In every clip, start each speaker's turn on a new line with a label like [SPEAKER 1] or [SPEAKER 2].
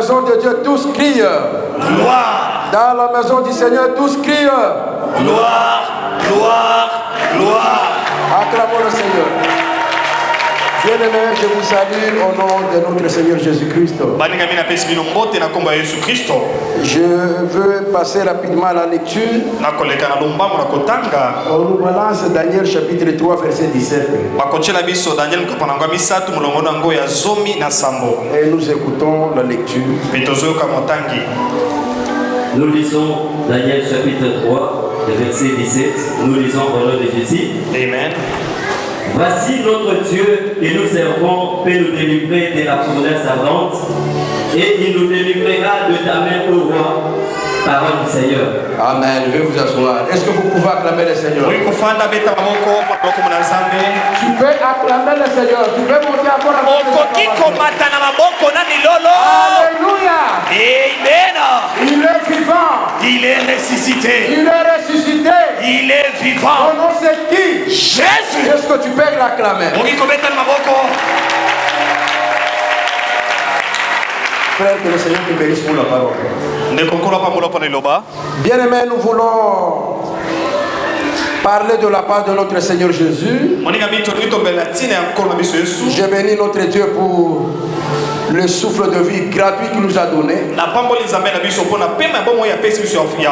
[SPEAKER 1] maison de Dieu, tous crient.
[SPEAKER 2] Gloire.
[SPEAKER 1] Dans la maison du Seigneur, tous crient.
[SPEAKER 2] Gloire, gloire, gloire.
[SPEAKER 1] Acclamons le Seigneur. Bien-aimés, je vous salue au nom de notre Seigneur Jésus-Christ. Je veux passer rapidement à la lecture. On nous balance Daniel chapitre 3 verset 17. Et nous écoutons la lecture.
[SPEAKER 3] Nous lisons Daniel chapitre 3, verset 17. Nous lisons au nom de Jésus.
[SPEAKER 2] Amen.
[SPEAKER 3] Voici notre Dieu et nous servons peut nous délivrer de la fournaise ardente et il nous délivrera de ta main, ô roi. Parole du Seigneur.
[SPEAKER 1] Amen. Je vais vous asseoir. Est-ce que vous pouvez acclamer le Seigneur? Tu peux acclamer le Seigneur. Tu peux monter encore à Alléluia.
[SPEAKER 2] Amen.
[SPEAKER 1] Il est vivant.
[SPEAKER 2] Il est ressuscité.
[SPEAKER 1] Il est ressuscité.
[SPEAKER 2] Il est vivant.
[SPEAKER 1] Ton nom c'est qui?
[SPEAKER 2] Jésus.
[SPEAKER 1] Est-ce que tu peux l'acclamer? Frère, que le Seigneur te bénisse pour la parole. Bien-aimés, nous voulons parler de la part de notre Seigneur Jésus. Je bénis notre Dieu pour le souffle de vie gratuit qu'il nous a donné. Nous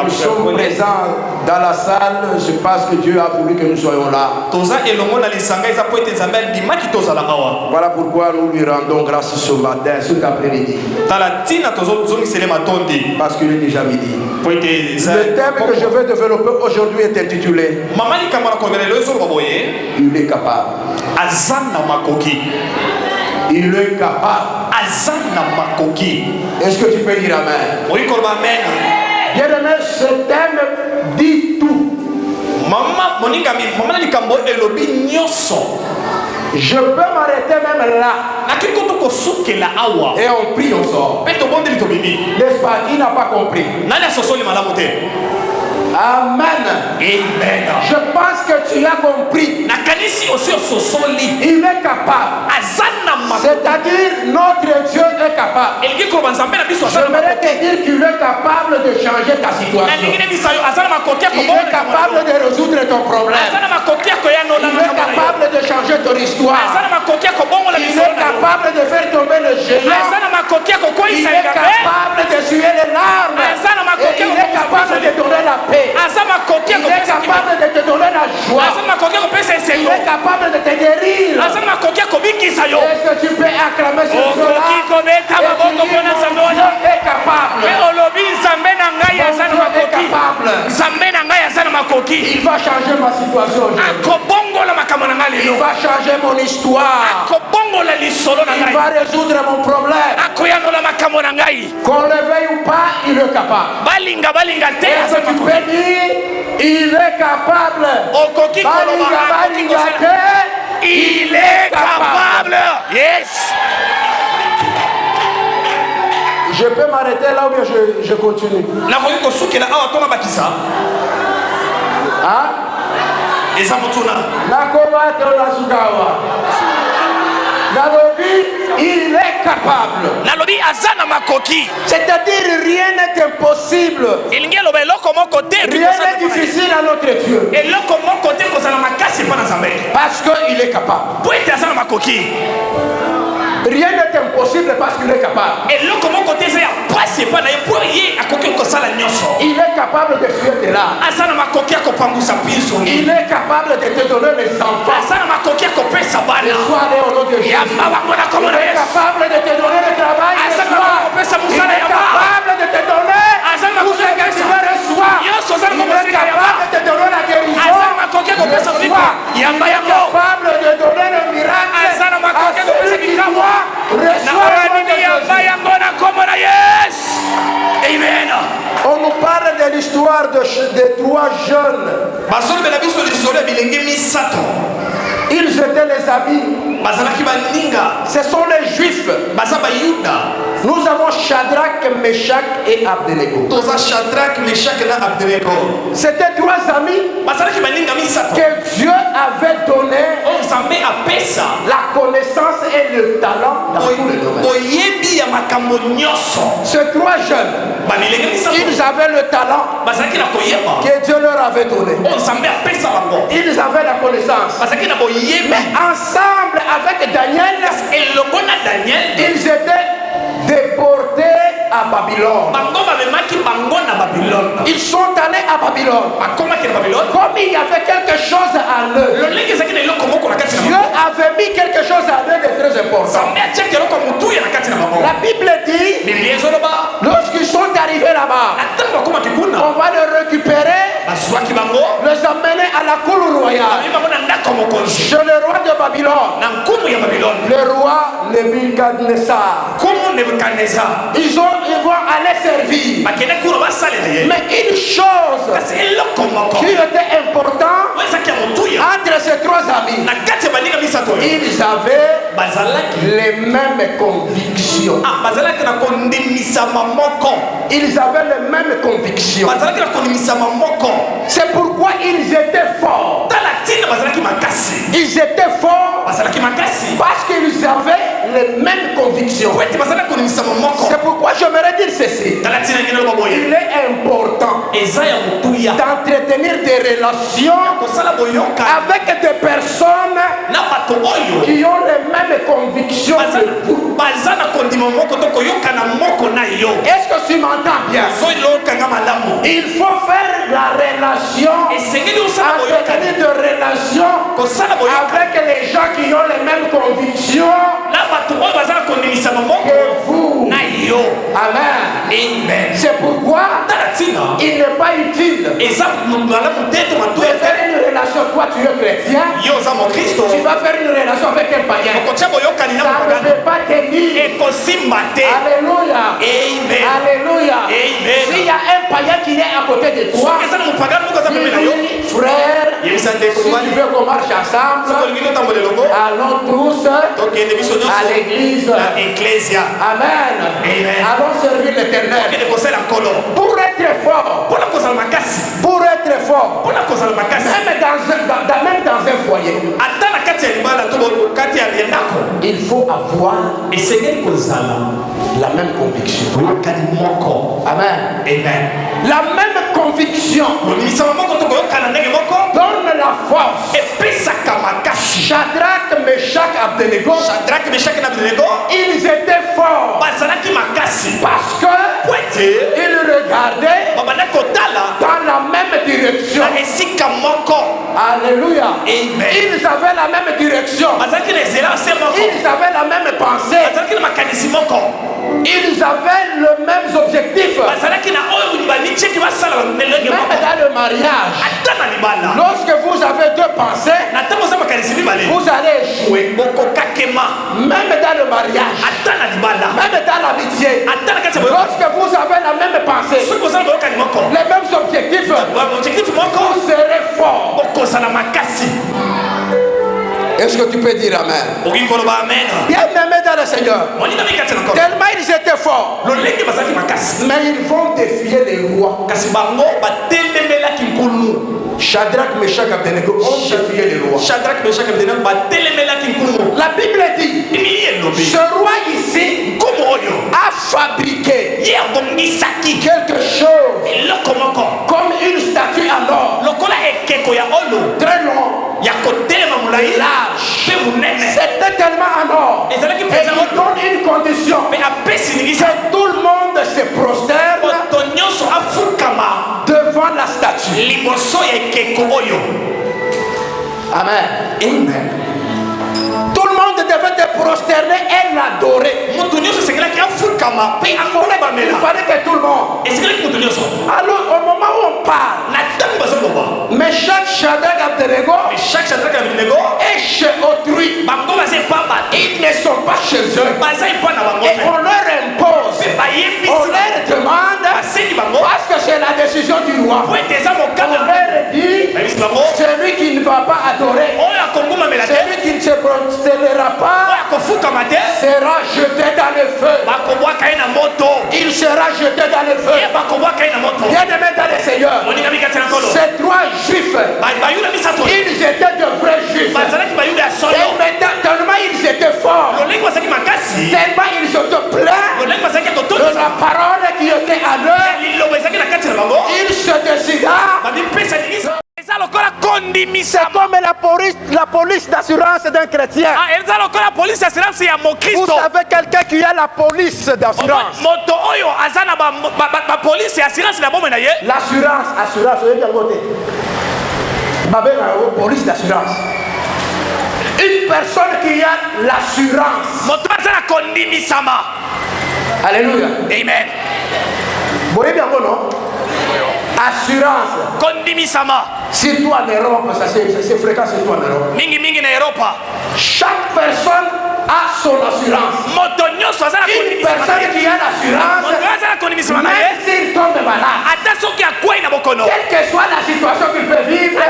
[SPEAKER 1] sommes présents dans la salle, c'est parce que Dieu a voulu que nous soyons là. Voilà pourquoi nous lui rendons grâce ce matin, cet après-midi. Parce qu'il est déjà midi. Le thème que je veux développer aujourd'hui est intitulé Il est capable. Il est capable. Est-ce que tu peux dire Amen? Bien aimé, ce thème dit tout. Je peux m'arrêter même là. Et on prie, on sort. N'est-ce pas? Qui n'a pas compris? Amen.
[SPEAKER 2] Amen.
[SPEAKER 1] Je pense que tu as compris. Il est capable. C'est-à-dire notre Dieu est capable. J'aimerais te dire qu'il est capable de changer ta situation. Il est capable de résoudre ton problème. Il est capable de changer ton histoire. Il est capable de faire tomber le géant. Il est capable d'essuyer les larmes. Et il est capable de te donner la paix. Il est capable de te donner la joie. Il est capable de te guérir. Est-ce que tu peux acclamer ce Dieu-là? Dieu est capable. Il va changer ma situation. Il va changer mon histoire. Il va résoudre mon problème. Qu'on le veuille ou pas, il est capable. Est-ce que tu peux dire il est capable?
[SPEAKER 2] Il est capable. Yes.
[SPEAKER 1] Je peux m'arrêter là ou bien je continue? Hein? Il est capable. C'est-à-dire rien n'est impossible. Rien n'est difficile à notre Dieu. Parce qu'il est capable. Rien n'est impossible parce qu'il est capable. Il est capable de tuer tes larmes. Il est capable de te donner les enfants. Le soir et au nom de Jésus. Il est capable de te donner le travail. Il est capable de te donner tout ce que tu veux recevoir. Il est capable de te donner la guérison. Il est capable de donner le miracle à celui qui doit.
[SPEAKER 2] Amen.
[SPEAKER 1] On nous parle de l'histoire de trois jeunes. Ils étaient les amis. Ce sont les Juifs. Nous avons avons Shadrach, Meshach et Abednego. C'était 3 amis que Dieu avait donné la connaissance et le talent dans tous les domaines. Ces 3 jeunes, ils avaient le talent que Dieu leur avait donné. Ils avaient la connaissance. Mais ensemble avec Daniel, ils étaient déportés à Babylone. Ils sont allés à Babylone. Comme il y avait quelque chose à eux, Dieu avait mis quelque chose à eux de très important. La Bible dit, lorsqu'ils sont arrivés là-bas, on va les récupérer, les amener à la cour royale, chez le roi de Babylone, le roi Nebuchadnezzar. Ils vont aller servir. Mais une chose qui était importante entre ces 3 amis, ils avaient les mêmes convictions. Ils avaient les mêmes convictions. C'est pourquoi ils étaient forts. Ils étaient forts parce qu'ils avaient les mêmes convictions. C'est pourquoi j'aimerais dire ceci. Il est important d'entretenir des relations avec des personnes qui ont les mêmes convictions que vous. Est-ce que tu m'entends bien? Il faut faire la relation, entretenir des relations avec les gens qui ont les mêmes convictions que vous. Amen. C'est pourquoi il n'est pas utile de faire une relation. Toi, tu es chrétien, tu vas faire une relation avec un païen. Ça ne peut pas tenir. Alléluia. Alléluia. S'il y a un païen qui est à côté de toi, frère, si tu veux qu'on marche ensemble, allons tous à l'église. Amen. Allons servir l'Éternel. Pour être fort, même dans un foyer, il faut avoir la même conviction. Amen. La même conviction donne la force. Shadrach, Meshach, Abednego, ils étaient forts parce que ils regardaient dans la même direction. Alléluia. Ils avaient la même direction. Ils avaient la même pensée. Ils avaient le même objectif. Même dans le mariage, lorsque vous avez 2 pensées, vous allez échouer. Même dans le mariage, même dans l'amitié, lorsque vous avez la même pensée, les mêmes objectifs, vous serez fort. Est-ce que tu peux dire amen? Bien aimé dans le Seigneur. Tellement ils étaient forts. Mais ils vont défier les rois. Shadrach, Meshach, Abednego ont défié les rois. La Bible dit, ce roi ici a fabriqué quelque chose comme une statue en or, très long, large. C'était tellement en or. Et il donne une condition, que tout le monde se prosterne devant la statue. Amen. Tout le monde devait te prosterner et l'adorer. Il fallait que tout le monde. Alors au moment où on parle, Meshach, Shadrach, Abednego et chez autrui, ils ne sont pas chez eux. Et on leur impose, on leur demande, parce que c'est la décision du roi. On leur dit, celui qui ne va pas adorer, celui qui ne se prosternera pas, sera jeté dans le feu. sera jeté dans le feu. Bien-aimé dans le Seigneur, ces trois juifs, ils étaient de vrais juifs. Et maintenant, tellement ils étaient forts, tellement ils étaient pleins de la parole qui était à l'heure, ils se décident. C'est comme la police d'assurance d'un chrétien. Vous savez quelqu'un qui a la police d'assurance. L'assurance, police d'assurance. Une personne qui a l'assurance. Alléluia.
[SPEAKER 2] Amen.
[SPEAKER 1] Vous voyez bien non? Assurance. Surtout en Europe, c'est fréquent surtout en Europe. Chaque personne a son assurance. Une personne qui a l'assurance, même s'il tombe malade, quelle que soit la situation qu'il peut vivre,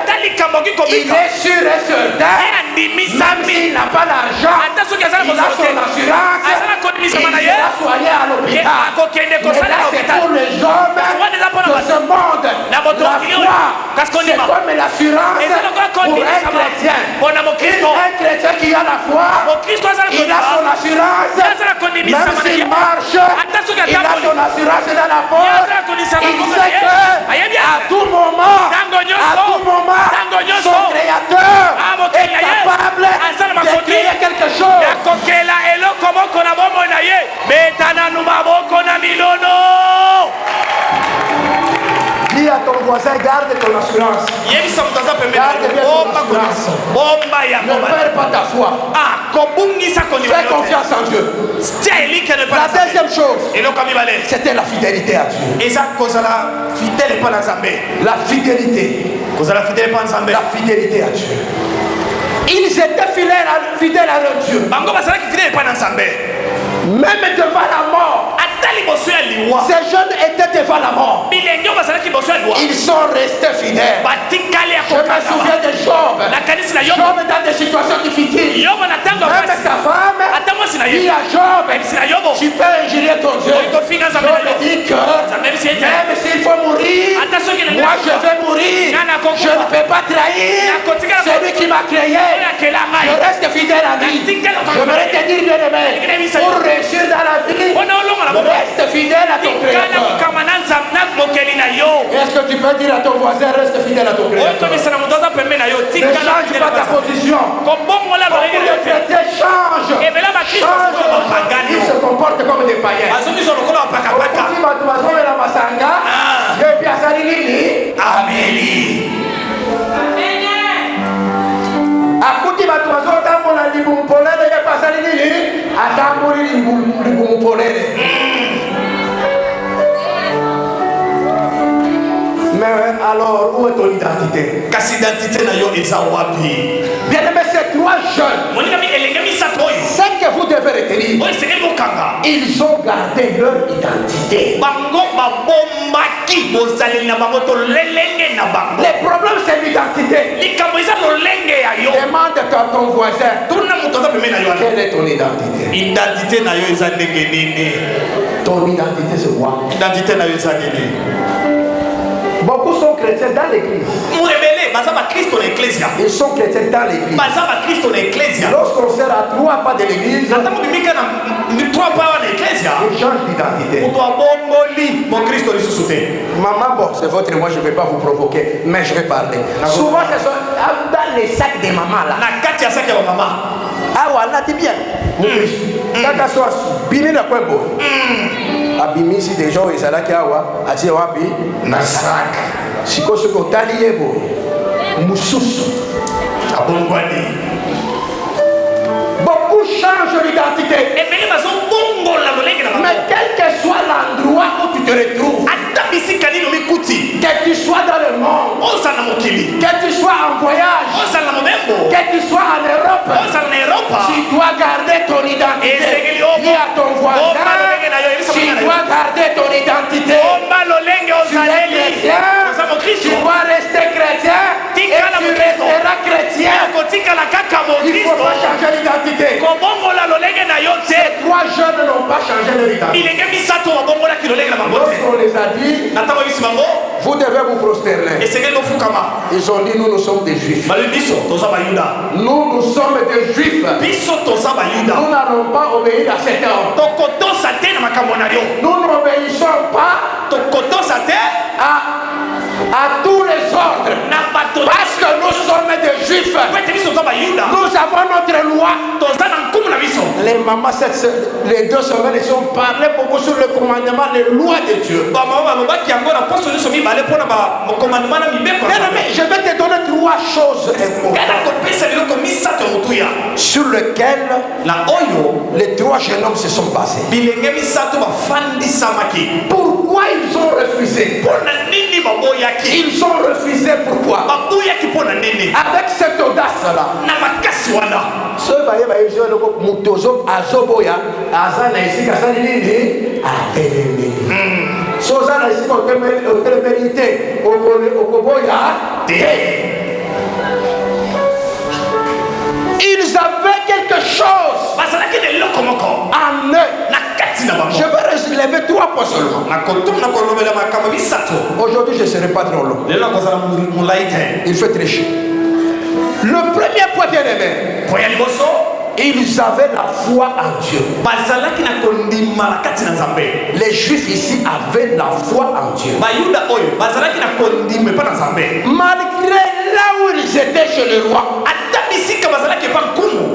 [SPEAKER 1] il est sûr et certain, même s'il n'a pas l'argent, il a son assurance, il sera soigné à l'hôpital. Mais là, c'est pour les hommes de ce monde. La foi, c'est comme l'assurance pour un chrétien. Un chrétien qui a la foi, il a son assurance, même s'il marche, il a son assurance dans la porte. Il sait qu'à tout moment, son créateur est capable de créer quelque chose. Dis à ton voisin, garde ton assurance. Garde bien ton assurance. Ne perds pas ta foi. Fais confiance en Dieu. La deuxième chose, c'était la fidélité à Dieu. La fidélité. La fidélité à Dieu. Ils étaient fidèles à leur Dieu. Même devant la mort. Ces jeunes étaient devant la mort. Ils sont restés fidèles. Je me souviens de Job. Job dans des situations difficiles. Même sa femme dit à Job, tu peux injurier ton Dieu. Job dit que même s'il faut mourir, moi je vais mourir. Je ne peux pas trahir celui qui m'a créé. Je reste fidèle à lui. J'aimerais te dire, bien aimé, pour réussir dans la vie, reste fidèle à ton créateur. Est-ce que tu peux dire à ton voisin, reste fidèle à ton créateur? Ne change pas ta position. Beaucoup de chrétiens changent. Ils se comportent comme des païens. Akuti batu bazotambola libumpolele ye pasali nini atamboli libumpolele. Mais alors, où est ton identité? Bien aimé, ces trois jeunes, ce que vous devez retenir, ils ont gardé leur identité. Le problème, c'est l'identité. Demande à ton voisin, quelle est ton identité? Ton identité, c'est quoi? Beaucoup sont chrétiens dans l'église. Ils sont chrétiens dans l'église. Lorsqu'on sert à 3 pas de l'église, ils changent d'identité. Maman, bon, c'est votre, moi je ne vais pas vous provoquer, mais je vais parler. Souvent, ce sont dans les sacs des mamans là. Ah voilà, t'es bien. Quand soit bimi le point beau. Abimi si des gens ils allaient qui awa, a dit wapi na sac. Si ko ce ko talié beau. Mususu. Abongwani. Beaucoup changent d'identité. Mais quel que soit l'endroit où tu te retrouves, que tu sois dans le monde, que tu sois en voyage, que tu sois en Europe, tu dois garder ton identité. Dis à ton voisin, tu dois garder ton identité. Tu es chrétien, tu dois rester chrétien et tu resteras chrétien. Il ne faut pas changer d'identité. Ces 3 jeunes n'ont pas changé leur identité. a dit, vous devez vous prosterner. Ils ont dit, nous sommes des juifs. Nous sommes des juifs. Nous n'allons pas obéir à cet ordre. Nous n'obéissons pas à tous les ordres. Parce que nous sommes des juifs. Nous avons notre loi. Les mamans, les 2 semaines, ils ont parlé beaucoup sur le commandement, les lois de Dieu. Mais je vais te donner 3 choses sur lesquelles les 3 jeunes hommes se sont basés. Pourquoi ils ont refusé? Ils ont refusé pourquoi? Avec cette audace-là. Ils avaient quelque chose en eux. Je vais relever 3 points seulement. Aujourd'hui, je ne serai pas trop long. Il fait très chaud. Le premier point, bien aimé, ils avaient la foi en Dieu. Les Juifs ici avaient la foi en Dieu. Malgré là où ils étaient chez le roi,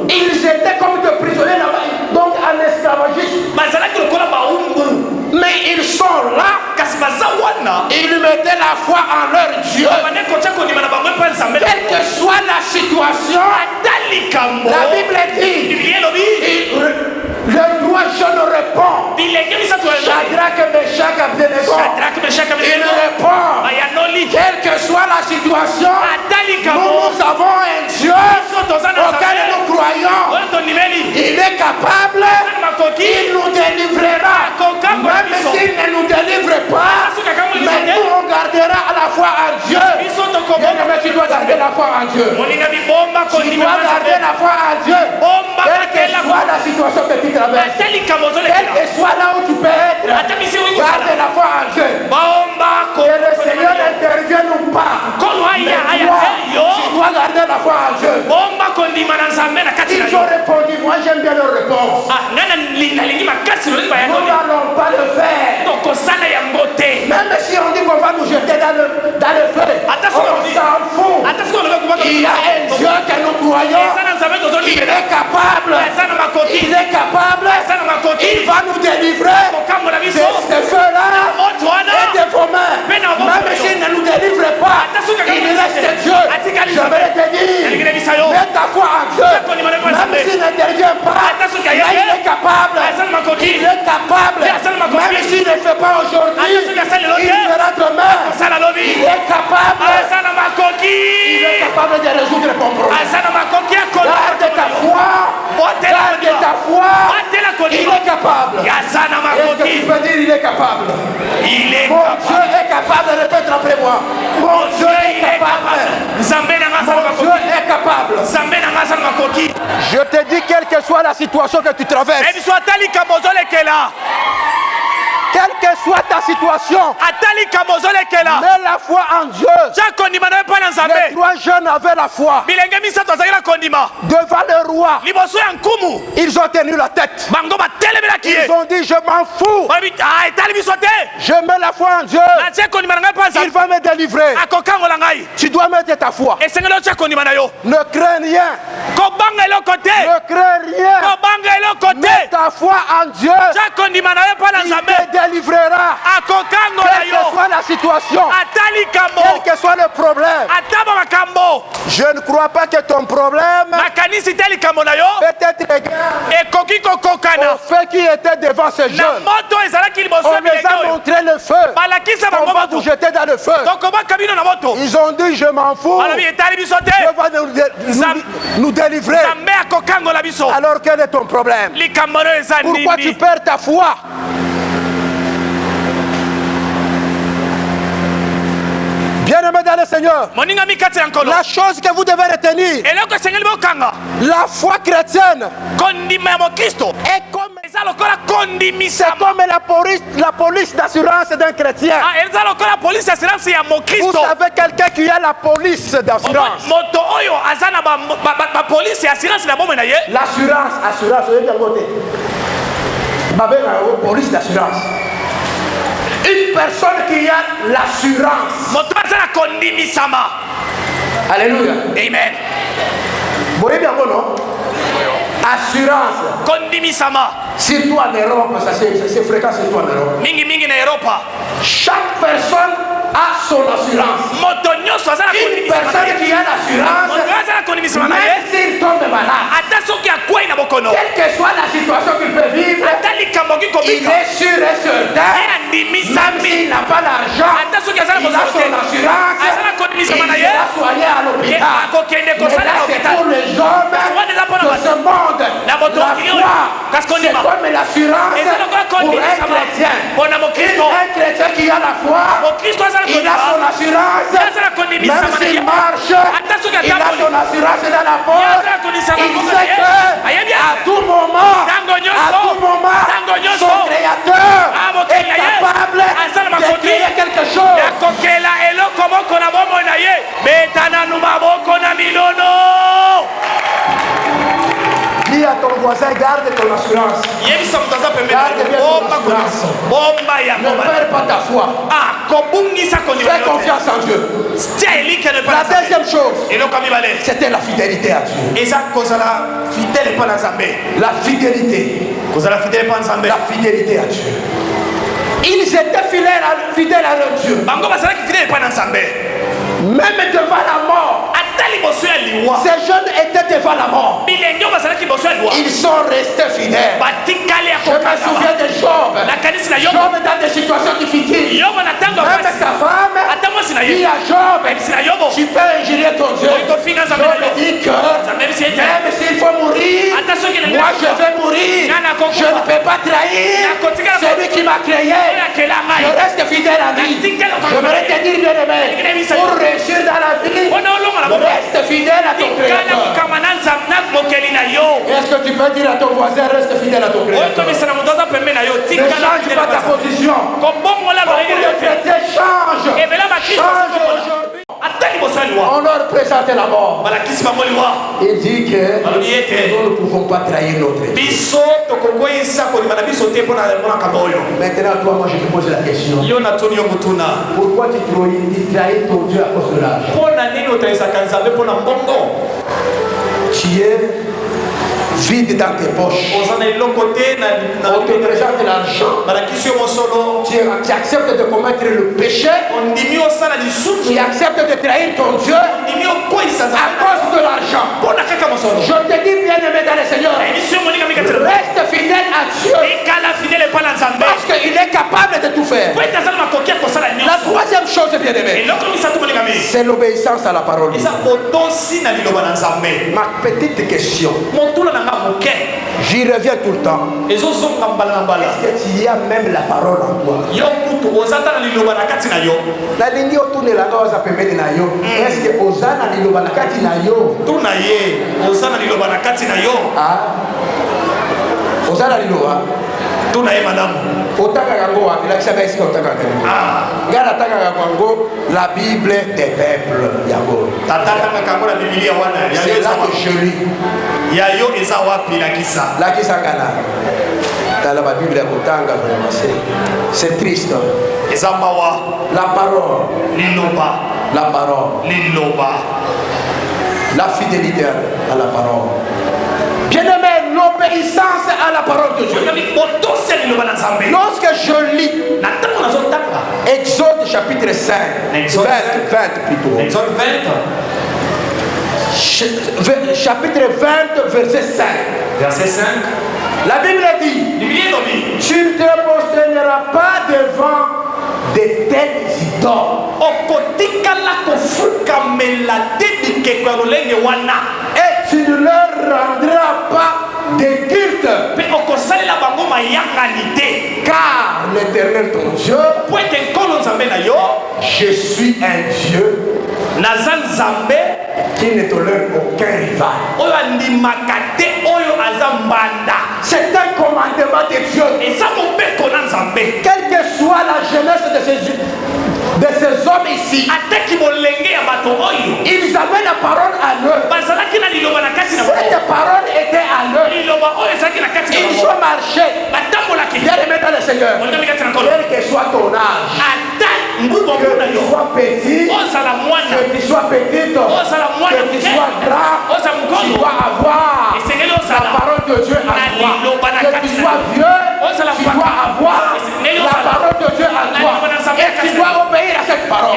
[SPEAKER 1] ils étaient comme des prisonniers là-bas, donc en esclavagisme. Mais ils sont là. Ils mettaient la foi en leur Dieu. Quelle que soit la situation, la Bible dit, le 3 jeunes répond. Shadrach, Meshach, Abednego. Il répond. Quelle que soit la situation, nous avons un Dieu auquel nous croyons. Il est capable. Il nous délivrera. Même s'il ne nous délivre pas, mais nous on gardera à la fois en Dieu. Bien-aimé, tu dois garder la foi en Dieu. Tu dois garder la foi en Dieu. Quelle que soit la situation que tu traverses, quel que soit là où tu peux être, garde la foi en Dieu. Que le Seigneur intervienne ou pas, mais toi, tu dois garder la foi en Dieu. Ils ont répondu, moi j'aime bien leur réponse. Nous n'allons pas le faire. Même si on dit qu'on va nous jeter dans le feu, on s'en fout. Il y a un Dieu que nous croyons. Il est capable. Il est capable. Il va nous délivrer de ce feu-là et de vos mains. Même s'il ne nous délivre pas, il reste Dieu. Je vais te dire, mets ta foi en Dieu. Même s'il n'intervient pas, il est capable. Il est capable. Même s'il ne fait pas aujourd'hui, il fera demain. Il est capable. Il est capable de résoudre ton problème. Garde ta foi. Garde ta foi. Il est capable. Est-ce que tu peux dire il est capable? Mon Dieu est capable, répète après moi. Mon Dieu est capable. Mon Dieu est capable. Je te dis, quelle que soit la situation que tu traverses, quelle que soit ta situation, mets la foi en Dieu. Les 3 jeunes avaient la foi. Devant le roi, ils ont tenu la tête. Ils ont dit, je m'en fous. Je mets la foi en Dieu. Il va me délivrer. Tu dois mettre ta foi. Ne crains rien. Ne crains rien. Mets ta foi en Dieu. Il te délivrera. Quelle que soit la situation, quel que soit le problème. Je ne crois pas que ton problème peut-être égal au fait qui était devant ce jeune. On les a montré le feu. On va vous jeter dans le feu. Ils ont dit, je m'en fous. Dieu va nous délivrer. Alors quel est ton problème? Pourquoi tu perds ta foi? Bien-aimé dans le Seigneur, la chose que vous devez retenir, la foi chrétienne est comme C'est comme la police d'assurance d'un chrétien. Vous savez quelqu'un qui a la police d'assurance. L'assurance, police d'assurance. Une personne qui a l'assurance. Alléluia.
[SPEAKER 2] Amen.
[SPEAKER 1] Vous voyez bien, non? Assurance. Surtout en Europe, c'est fréquent surtout en Europe. Chaque personne a son assurance. Une personne qui a l'assurance, même s'il tombe malade, quelle que soit la situation qu'il peut vivre, il est sûr et certain, même s'il n'a pas l'argent, il a son assurance, il sera soigné à l'hôpital. Mais là, c'est pour les hommes de ce monde. La foi, c'est comme l'assurance pour un chrétien. Un chrétien qui a la foi, il a son assurance, même s'il marche, il a son assurance dans la porte. Il sait qu'à tout moment, son créateur est capable de créer quelque chose. Dis à ton voisin, garde ton assurance. Garde bien ton assurance. Ne perds pas ta foi. Fais confiance en Dieu. La deuxième chose, c'était la fidélité à Dieu. La fidélité. La fidélité à Dieu. Ils étaient fidèles à leur Dieu. Même devant la mort. Ces jeunes étaient devant la mort. Ils sont restés fidèles. Je me souviens de Job. Job dans des situations difficiles. Même sa femme dit à Job, tu peux injurier ton Dieu. Job dit que même s'il faut mourir, moi je vais mourir. Je ne peux pas trahir celui qui m'a créé. Je reste fidèle à lui. J'aimerais te dire, bien aimé, pour réussir dans la vie, reste fidèle à ton créateur. Est-ce que tu peux dire à ton voisin, reste fidèle à ton créateur? Ne change pas ta position. Beaucoup de chrétiens changent aujourd'hui. On leur présente la mort. Il dit que nous ne pouvons pas trahir notre Dieu. Maintenant, toi, moi, je te pose la question. Pourquoi tu trahis ton Dieu à cause de l'argent? Tu es vide dans tes poches. On te présente l'argent. Tu acceptes de commettre le péché. Tu acceptes de trahir ton Dieu à cause de l'argent. Je te dis, bien aimé dans le Seigneur, reste fidèle à Dieu parce qu'il est capable de tout faire. La troisième chose, bien aimé, c'est l'obéissance à la parole. Ma petite question, j'y reviens tout le temps. Est-ce que tu y as même la parole en toi? Est-ce que Ozana liloba na kati na yo? Ozana liloba
[SPEAKER 3] madame.
[SPEAKER 1] La Bible des peuples. C'est là que je lis. Dans la Bible, c'est triste. La parole. La parole. La fidélité à la parole. Bien-aimé, l'obéissance à la parole de Dieu. Lorsque je lis Exode chapitre 5, 20 plutôt.
[SPEAKER 2] Exode
[SPEAKER 1] 20. Chapitre 20, verset 5.
[SPEAKER 2] Verset 5.
[SPEAKER 1] La Bible dit, tu ne te prosterneras pas devant de telles idoles. Et tu ne leur rendras pas de culte. Car l'Éternel ton Dieu, je suis un Dieu qui ne tolère aucun rival. C'est un commandement de Dieu. Quelle que soit la jeunesse de ces hommes ici, ils avaient la parole à eux. Cette parole était à eux. Ils ont marché. Bien aimé dans le Seigneur, quel que soit ton âge, que tu sois petit, que tu sois petite, que tu sois grand, tu dois avoir la parole de Dieu à toi. Que tu sois vieux, tu dois avoir la parole de Dieu à toi. Et tu dois obéir à cette parole.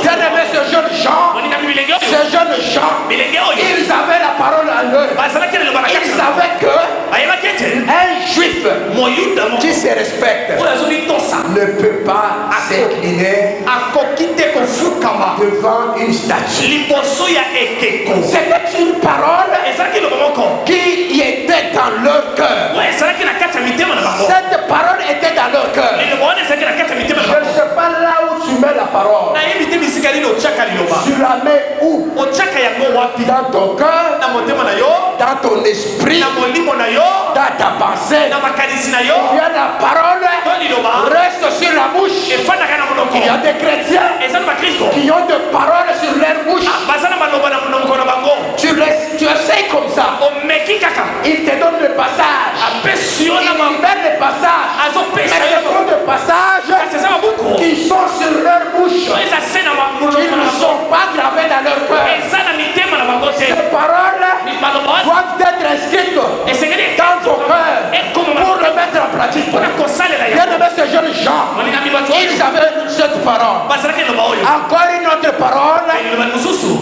[SPEAKER 1] Bien aimé, ces jeunes gens, ils avaient la parole à eux. Ils savaient que un juif qui se respecte ne peut pas s'incliner devant une statue. C'était une parole qui était dans leur cœur. Cette parole était dans leur cœur. Je ne sais pas là où tu mets la parole. Tu la mets où? Dans ton cœur, dans ton esprit, dans ta pensée. Bien la parole reste sur la bouche. Il y a des chrétiens qui ont des paroles sur leur bouche. Tu essayes comme ça. Ils te donnent le passage. Ils libèrent le passage. Mais ce sont des passages qui sont sur leur bouche. Ils ne sont pas gravés dans leur cœur. Ces paroles doivent être inscrites dans ton cœur pour le mettre en pratique. Bien aimé, ces jeunes gens, ils avaient cette parole. Encore une autre parole.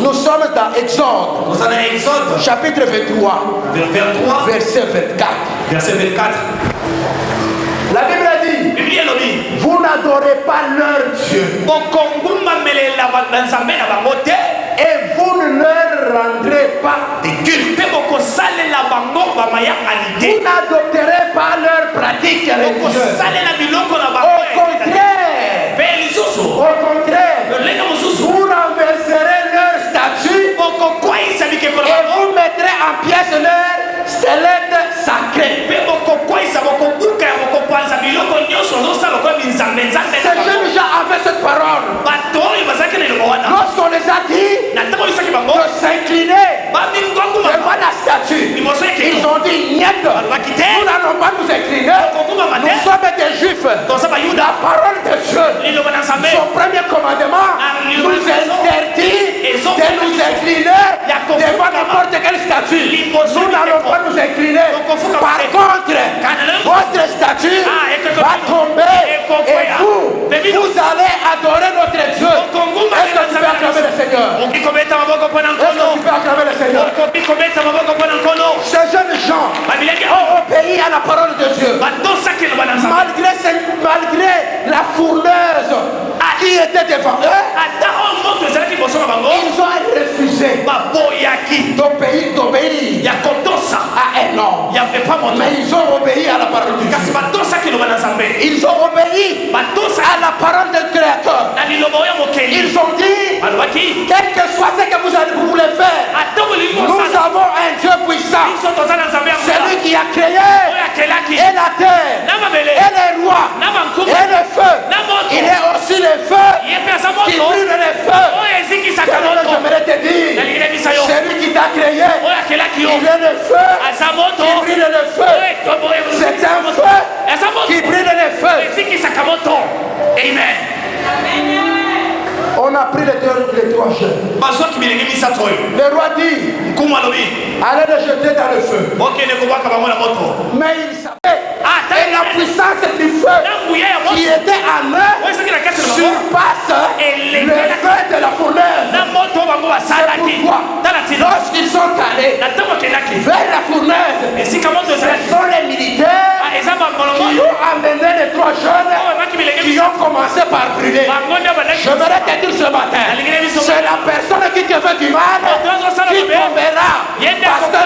[SPEAKER 1] Nous sommes dans Exode, chapitre 23, verset 24. La Bible dit, vous n'adorez pas leur Dieu et vous ne leur rendrez pas de culte. Vous n'adopterez pas leurs pratiques religieuses. Au contraire, vous renverserez leurs statues et vous mettrez en pièces leurs squelettes sacrés. Ces jeunes gens avaient cette parole. Lorsqu'on les a dit de s'incliner devant la statue, ils ont dit niet, nous n'allons pas nous incliner. Nous sommes des juifs. La parole de Dieu, son premier commandement, nous interdit de nous incliner devant n'importe quelle statue. Nous n'allons pas nous incliner. Par contre, votre statue va tomber et vous allez adorer notre Dieu. Est-ce que tu peux acclamer le Seigneur? Est-ce que tu peux acclamer le Seigneur? Ces jeunes gens ont obéi à la parole de Dieu. Malgré la fourneuse qui était devant eux, ils ont refusé d'obéir à un homme. Mais ils ont obéi à la parole de Dieu. Ils ont obéi à la parole du Créateur. Ils ont dit, quel que soit ce que vous voulez faire, nous avons un Dieu puissant. C'est lui qui a créé et la terre et les rois et le feu. Il est aussi le feu qui brûle le feu. J'aimerais te dire, c'est lui qui t'a créé. Il est le feu qui brûle le feu. C'est un feu qui brûle le feu.
[SPEAKER 2] Amen.
[SPEAKER 1] On a pris les trois jeunes. Le roi dit, allez les jeter dans le feu. Mais il savait, et la puissance du feu qui était en eux surpasse le feu de la fourneuse. C'est pourquoi, lorsqu'ils sont allés vers la fourneuse, ce sont les militaires qui ont amené les trois jeunes qui ont commencé par brûler. J'aimerais te dire ce matin, c'est la personne qui te fait du mal qui tombera. Parce que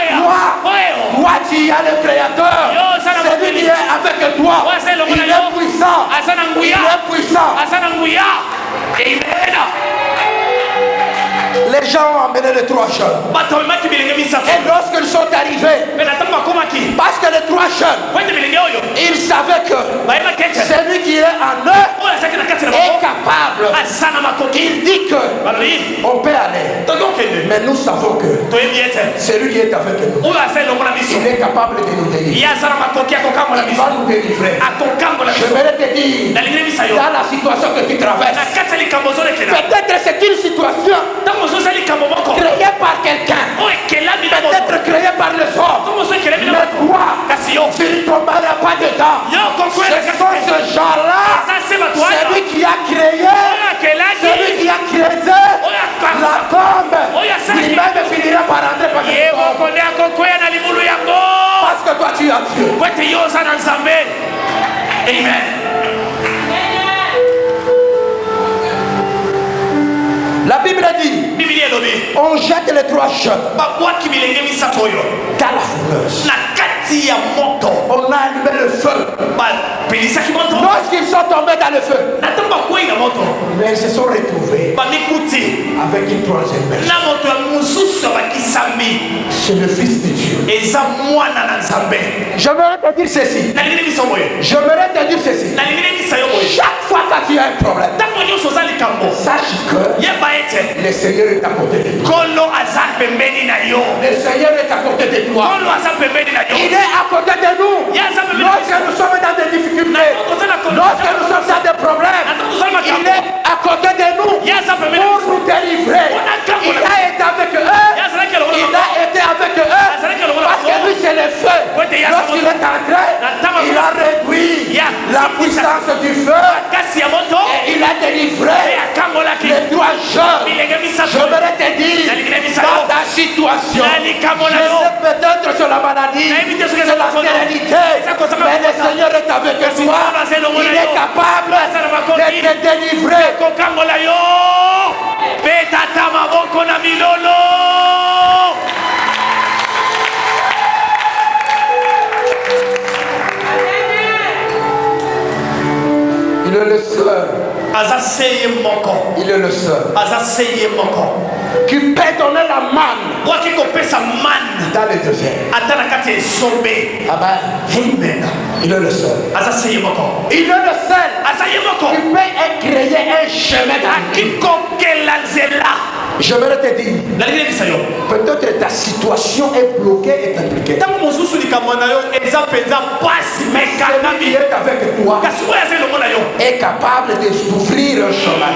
[SPEAKER 1] toi tu as le Créateur. C'est lui qui est avec toi. Il est puissant. Il est puissant.
[SPEAKER 2] Amen.
[SPEAKER 1] Les Les gens ont emmené les 3 jeunes. Et lorsqu'ils sont arrivés, parce que les 3 jeunes, ils savaient que celui qui est en eux est capable. Il dit que on peut aller. Mais nous savons que celui qui est avec nous, il est capable de nous délivrer. Il va nous délivrer. J'aimerais te dire, dans la situation que tu traverses, peut-être c'est une situation créée par quelqu'un, peut-être créée par les autres, mais toi, tu ne tomberas pas dedans. Ce sont ces gens-là, celui qui a créé, celui qui a créé la tombe, lui-même finira par rentrer par cette tombe. Parce que toi tu as Dieu.
[SPEAKER 2] Amen.
[SPEAKER 1] La Bible dit, on jette les 3 jeunes dans la fouleuse. On a allumé le feu. Lorsqu'ils sont tombés dans le feu, mais ils se sont retrouvés avec une 3e personne. C'est le Fils de Dieu. J'aimerais te dire ceci. J'aimerais te dire ceci. Chaque fois que tu as un problème, sache que le Seigneur est à côté de toi. Le Seigneur est à côté de toi. Il est à côté de nous. Lorsque nous sommes dans des difficultés, lorsque nous sommes dans des problèmes, il est à côté de nous pour nous délivrer. Il a été avec eux. Il a été avec eux parce que lui c'est le feu. Lorsqu'il est entré, il a réduit la puissance du feu et il a délivré les 3 jeunes. Je voudrais te dire, dans ta situation, je sais peut-être sur la maladie, sur la stérilité, mais le Seigneur est avec toi. Il est capable de te délivrer. Il est le seul. Il est le seul qui peut donner la manne dans le désert. Amen. Il est le seul. Il est le seul qui peut créer un chemin d'avenir. Je vais te dire, peut-être ta situation est bloquée et compliquée. Mais celui qui est avec toi est capable d'ouvrir un chemin.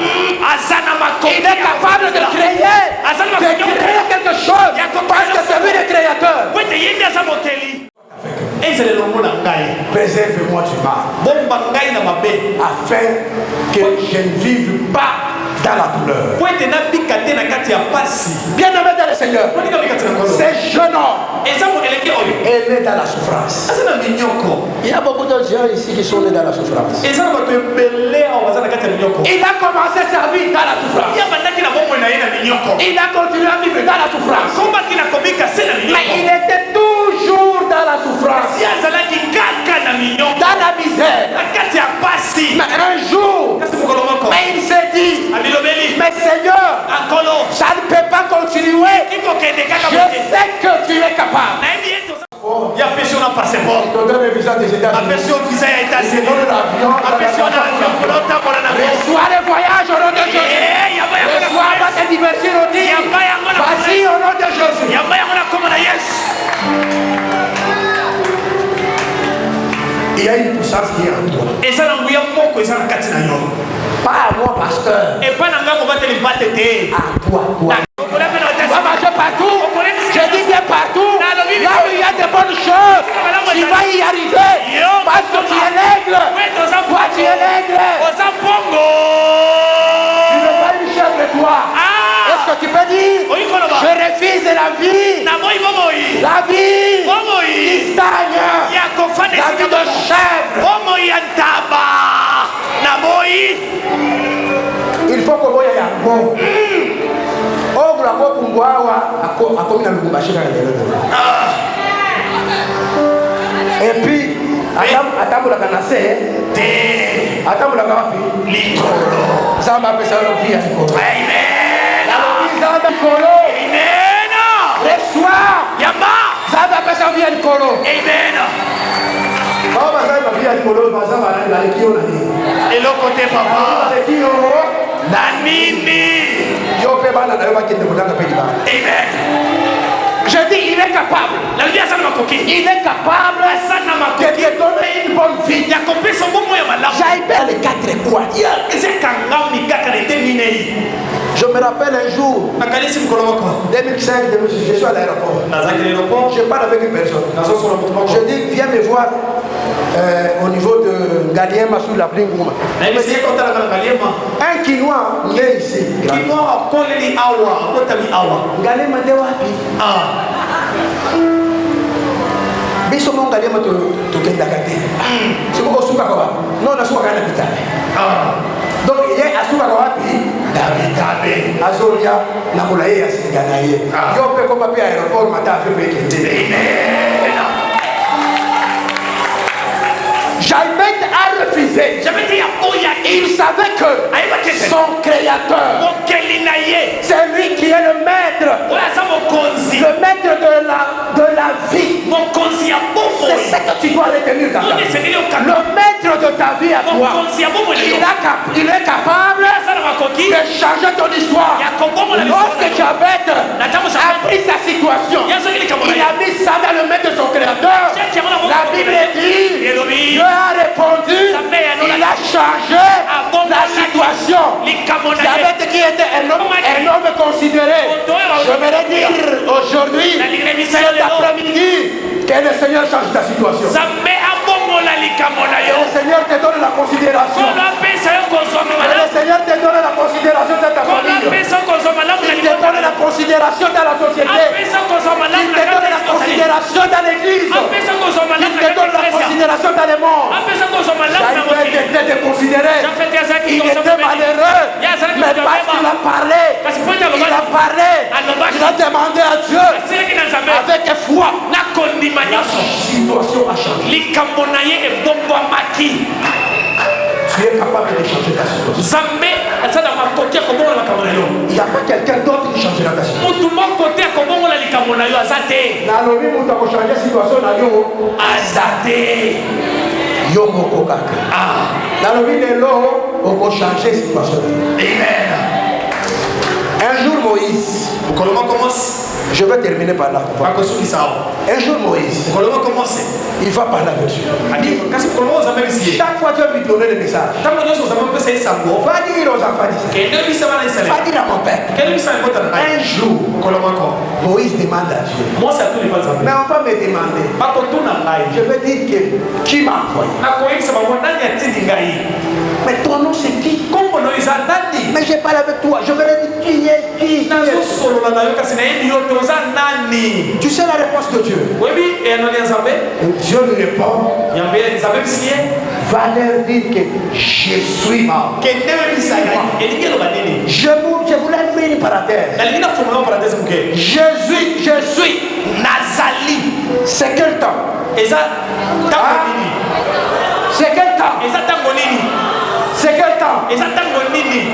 [SPEAKER 1] Il est capable de créer quelque chose parce que c'est lui le créateur. Préserve-moi du mal afin que je ne vive pas dans la douleur. Bien aimé dans le Seigneur, ces jeunes hommes est né dans la souffrance. Il y a beaucoup de gens ici qui sont nés dans la souffrance. Il a commencé sa vie dans la souffrance. Il a continué à vivre dans la souffrance. Mais il était toujours dans la souffrance, dans la misère. Mais un jour, mais il s'est dit, mais Seigneur, ça ne peut pas continuer. Je sais que tu es capable. Il y a personne à passer pour. Il te donne le visa des États-Unis. Il donne l'avion. Reçois le voyage au nom de Jésus. Reçois ta diversité au dit. Vas-y au nom de Jésus. Il y a une puissance qui est en toi. Pas à moi, pasteur. À toi, toi. Tu vas marcher partout. Je dis bien partout. Là où il y a de bonnes choses, tu vas y arriver. Parce que tu es l'aigle. Toi, tu es l'aigle. Tu ne veux pas une chèvre de toi. Est-ce que tu peux dire, je refuse la vie. La vie qui stagne. La vie de chèvre. Il faut que vous ayez un bon. Et puis, atambola kanase, atambola kawapi, likolo. Zamba pesa lopi ya likolo. Amen.
[SPEAKER 2] Amen.
[SPEAKER 1] Reçois.
[SPEAKER 2] Yama.
[SPEAKER 1] Ça va passer en vie à Nicolo.
[SPEAKER 2] Amen. Et l'autre côté, papa. Nanini. Amen.
[SPEAKER 1] Je dis, il est capable.
[SPEAKER 2] La vie à ça
[SPEAKER 1] il est capable de te donner une bonne vie. J'appelle les 4 coins. Je me rappelle un jour, 2005, je suis à l'aéroport. Je parle avec une personne. Je dis, viens me voir au niveau de Galiema sur la Plingouma. Un Quinois né ici. Galiema de wapi? Biso mon Galiema to kendaka te. C'est pourquoi suka kwa. Non, na suka kana bitale. Donc il est à suka kwa wapi? Dabitabe. Azoria na mulaye ya singana ye. Yo pe ko papi aéroport mata fe pe kende. Amen. Jamais a refusé. Il savait que son créateur, c'est lui qui est le maître de la vie. C'est ça que tu dois retenir dans ta vie. Le maître de ta vie à toi, il est capable de changer ton histoire. Lorsque Jabez a pris sa situation, il a mis ça dans le maître de son créateur. La Bible dit, Dieu a répondu, il a changé la situation. Jabez qui était un homme considéré. Je voudrais dire aujourd'hui, cet après-midi, que le Seigneur change ta situation. Que le Seigneur te donne la considération. Que le Seigneur te donne la considération de ta famille. Il te donne la considération dans la société. Il te donne la considération dans l'église. Il te donne la considération dans le monde. J'avais été considéré. Il était malheureux. Mais parce qu'il a parlé, il a demandé à Dieu avec foi. La situation a changé. Tu es capable de changer ta situation. Il n'y a pas quelqu'un d'autre qui changera ta situation. Amen. Un jour Moïse, je vais terminer par là. Un jour Moïse, il va parler avec Dieu. Chaque fois Dieu lui donne le message. Va dire aux enfants d'Israël. Va dire à mon père. Un jour, Moïse demande à Dieu. Mais on va me demander. Je veux dire que qui m'a envoyé. Mais ton nom c'est qui? Mais j'ai parlé avec toi. Je veux dire qui est qui? Tu sais la réponse de Dieu. Dieu lui répond. Va leur dire que je suis mort. Je voulais faire une parenthèse. Je suis Nazali. C'est quel temps? C'est quel temps? C'est quel temps?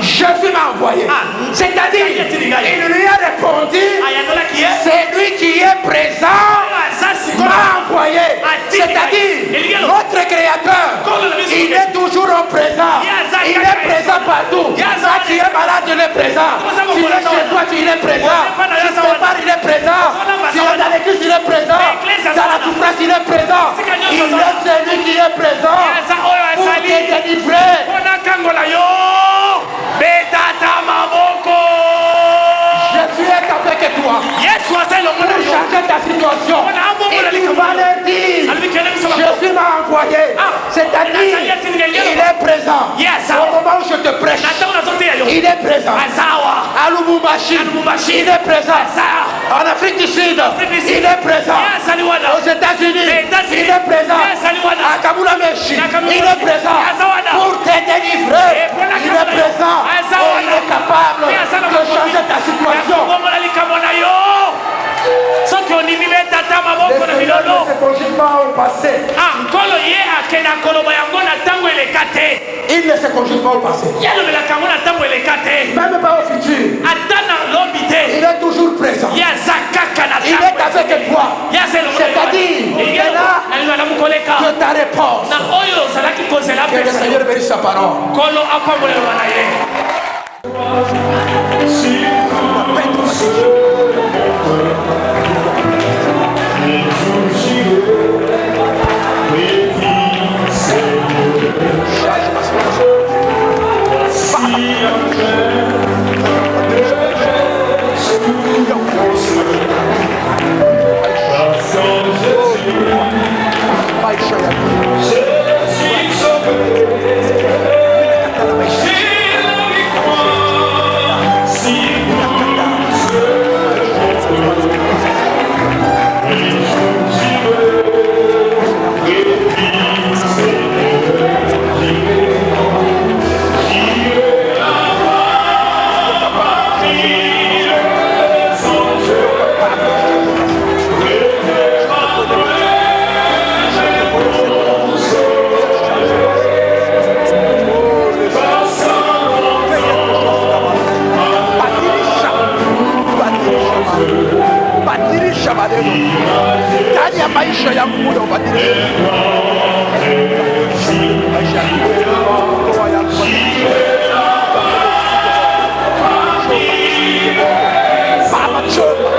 [SPEAKER 1] Je suis envoyé. C'est-à-dire, il lui a répondu, c'est lui qui est présent, m'a envoyé. C'est-à-dire, notre créateur, il est toujours présent. Il est présent partout. Quand tu es malade, il est présent. Tu es chez toi, il est présent. Tu te sépares, il est présent. Tu es dans l'église, il est présent. Dans la souffrance, il est présent. Il est celui qui est présent pour te délivrer. Je suis avec toi pour changer ta situation. Il va leur dire, je suis envoyé. C'est-à-dire, il est présent. Au moment où je te prêche, il est présent. À Lubumbashi, il est présent. En Afrique du Sud, il est présent. Aux États-Unis, il est présent. À Kabulameshi, il est présent. Pour te délivrer, il est présent. Oh, il est capable de changer ta situation. Le Seigneur ne se projette pas au passé. Il ne se conjugue pas au passé. Même pas au futur. Il est toujours présent. Il est avec toi. C'est-à-dire, il est là de ta réponse. Que le Seigneur bénisse sa parole. Ndani ya maisha yangu muda ubadilike. Baba choma.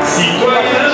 [SPEAKER 1] Citoyen,